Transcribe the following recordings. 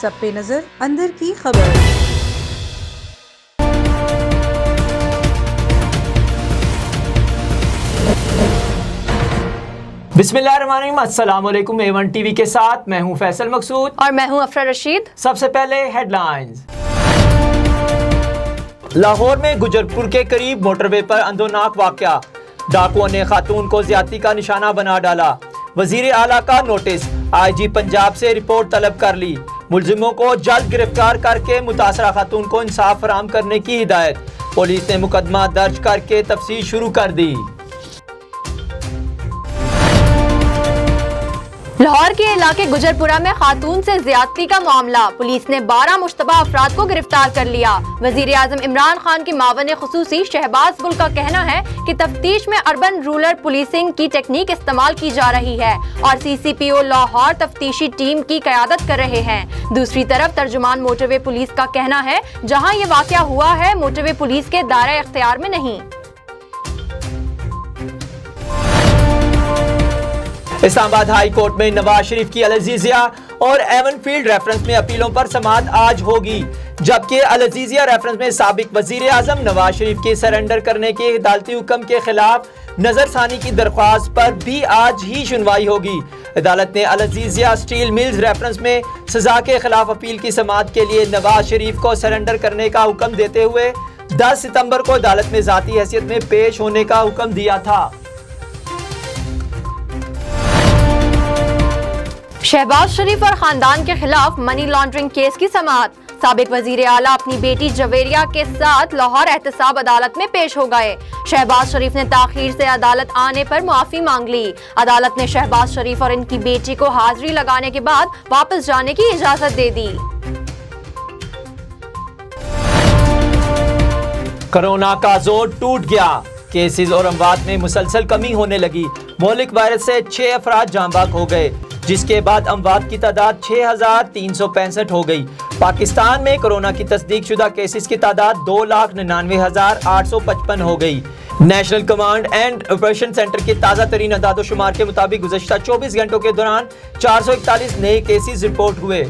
सब पे नजर अंदर की खबर। बिस्मिल्लाहिर्रहमानिर्रहीम, अस्सलाम वालेकुम। A1 टीवी के साथ मैं हूं फैसल मकसूद और मैं हूं अफरा रशीद। सबसे पहले हेडलाइंस। लाहौर में गुजरपुर के करीब मोटरवे पर अंधोनाक वाकया, डाकुओं ने खातून को ज्यादती का निशाना बना डाला। वजीर आला का नोटिस, IG पंजाब से रिपोर्ट तलब कर ली। मुलजिमों को जल्द गिरफ्तार करके मुतासरा खातून को इंसाफ फराहम करने की हिदायत। पुलिस ने मुकदमा दर्ज करके तफ्तीश शुरू कर दी। लाहौर के इलाके गुजरपुरा में खातून से ज्यादती का मामला, पुलिस ने 12 मुश्तबा अफराद को गिरफ्तार कर लिया। वजीर आजम इमरान खान की मावन खुसूसी शहबाज गुल का कहना है कि तफ्तीश में अर्बन रूरल पुलिसिंग की टेक्निक इस्तेमाल की जा रही है और CCPO लाहौर तफ्तीशी टीम की क़यादत कर रहे हैं। दूसरी तरफ तर्जुमान मोटरवे पुलिस का कहना है जहाँ ये वाकया हुआ है मोटरवे पुलिस के दायरा इख्तियार में नहीं। इस्लामाबाद हाई कोर्ट में नवाज शरीफ की अल-अज़ीज़िया और एवन फील्ड रेफरेंस में अपीलों पर समाअत आज होगी, जबकि अल-अज़ीज़िया रेफरेंस में साबिक वजीर आजम नवाज शरीफ के सरेंडर करने के अदालती हुक्म के खिलाफ नजरसानी की दरख्वास्त पर भी आज ही सुनवाई होगी। अदालत ने अल-अज़ीज़िया स्टील मिल्स रेफरेंस में सजा के खिलाफ अपील की समाअत के लिए नवाज शरीफ को सरेंडर करने का हुक्म देते हुए 10 सितंबर को अदालत में जाती हैसियत में पेश होने का हुक्म दिया था। शहबाज शरीफ और खानदान के खिलाफ मनी लॉन्ड्रिंग केस की समाअत, साबिक वजीर आला अपनी बेटी जवेरिया के साथ लाहौर एहतसाब अदालत में पेश हो गए। शहबाज शरीफ ने ताखीर से अदालत आने पर मुआफी मांग ली। अदालत ने शहबाज शरीफ और इनकी बेटी को हाजिरी लगाने के बाद वापस जाने की इजाजत दे दी। कोरोना का जोर टूट गया, केसेस और अमवात में मुसलसल कमी होने लगी। मौलिक वायरस से 6 अफराद जांबाक हो गए, जिसके बाद अमवात की तादाद 6365 हो गई। पाकिस्तान में कोरोना की तस्दीक शुदा केसेस की तादाद 2,99,855 हो गई। National command and operation centre के ताज़ा तरीन अदाद-ओ-शुमार के मुताबिक गुज़श्ता 24 घंटों के दौरान 441 नए केसेस रिपोर्ट हुए।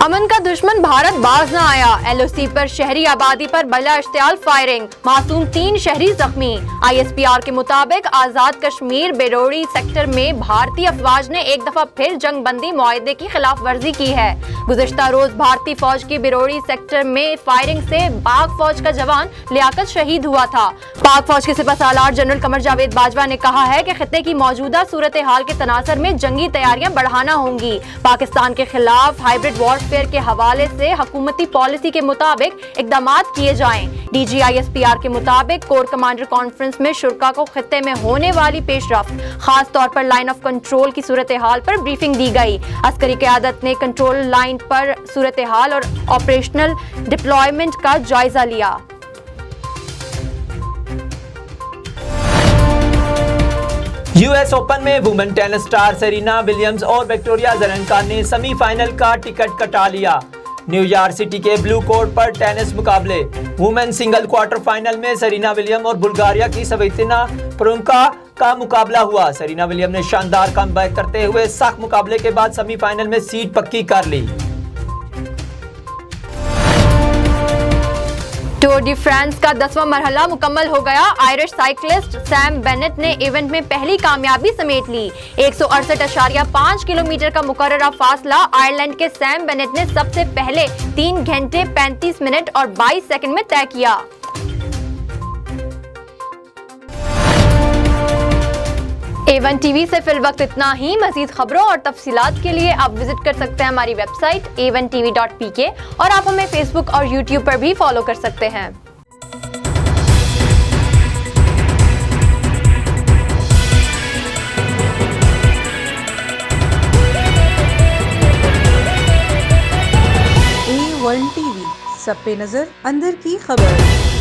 अमन का दुश्मन भारत बाज न आया, LOC पर शहरी आबादी पर बला इश्तियाल फायरिंग, मासूम 3 शहरी जख्मी। ISPR के मुताबिक आजाद कश्मीर बेरोड़ी सेक्टर में भारतीय अफवाज ने एक दफा फिर जंग बंदी मुआहदे की खिलाफ वर्जी की है। गुज़श्ता रोज भारतीय फौज की बेरोड़ी सेक्टर में फायरिंग से पाक फौज का जवान लियाकत शहीद हुआ था। पाक फौज के सिपहसालार जनरल कमर जावेद बाजवा ने कहा है कि खित्ते की मौजूदा सूरत हाल के तनासर में जंगी तैयारियां बढ़ाना होंगी। पाकिस्तान के खिलाफ हाइब्रिड वॉरफेयर के हवाले से हुकूमती पॉलिसी के मुताबिक इकदामात किए जाएं। DG ISPR के मुताबिक कोर कमांडर कॉन्फ्रेंस में शुरका को खित्ते में होने वाली पेशरफ्त, खास तौर पर लाइन ऑफ कंट्रोल की सूरत हाल पर ब्रीफिंग दी गई। अस्करी क़यादत ने कंट्रोल लाइन पर सूरत हाल और ऑपरेशनल डिप्लॉयमेंट का जायजा लिया। US ओपन में women tennis star Serena Williams और विक्टोरिया अज़रेंका ने सेमीफाइनल का टिकट कटा लिया। न्यूयॉर्क सिटी के ब्लू कोर्ट पर टेनिस मुकाबले, वुमेन सिंगल क्वार्टर फाइनल में सेरेना विलियम और बुल्गारिया की सवेतिना प्रोंका का मुकाबला हुआ। सेरेना विलियम ने शानदार कमबैक करते हुए सख्त मुकाबले के बाद सेमीफाइनल में सीट पक्की कर ली। टूर डी फ्रांस का 10वां मरहला मुकम्मल हो गया। आयरिश साइक्लिस्ट सैम बेनेट ने इवेंट में पहली कामयाबी समेट ली। 168.5 किलोमीटर का मुकर्ररा फासला आयरलैंड के सैम बेनेट ने सबसे पहले 3 घंटे 35 मिनट और 22 सेकंड में तय किया। A1 टीवी से फिल वक्त इतना ही। मजीद खबरों और तफसीलात के लिए आप विजिट कर सकते हैं हमारी वेबसाइट a1tv.pk और आप हमें फेसबुक और यूट्यूब पर भी फॉलो कर सकते हैं। A1 टीवी, सब पे नजर अंदर की खबर।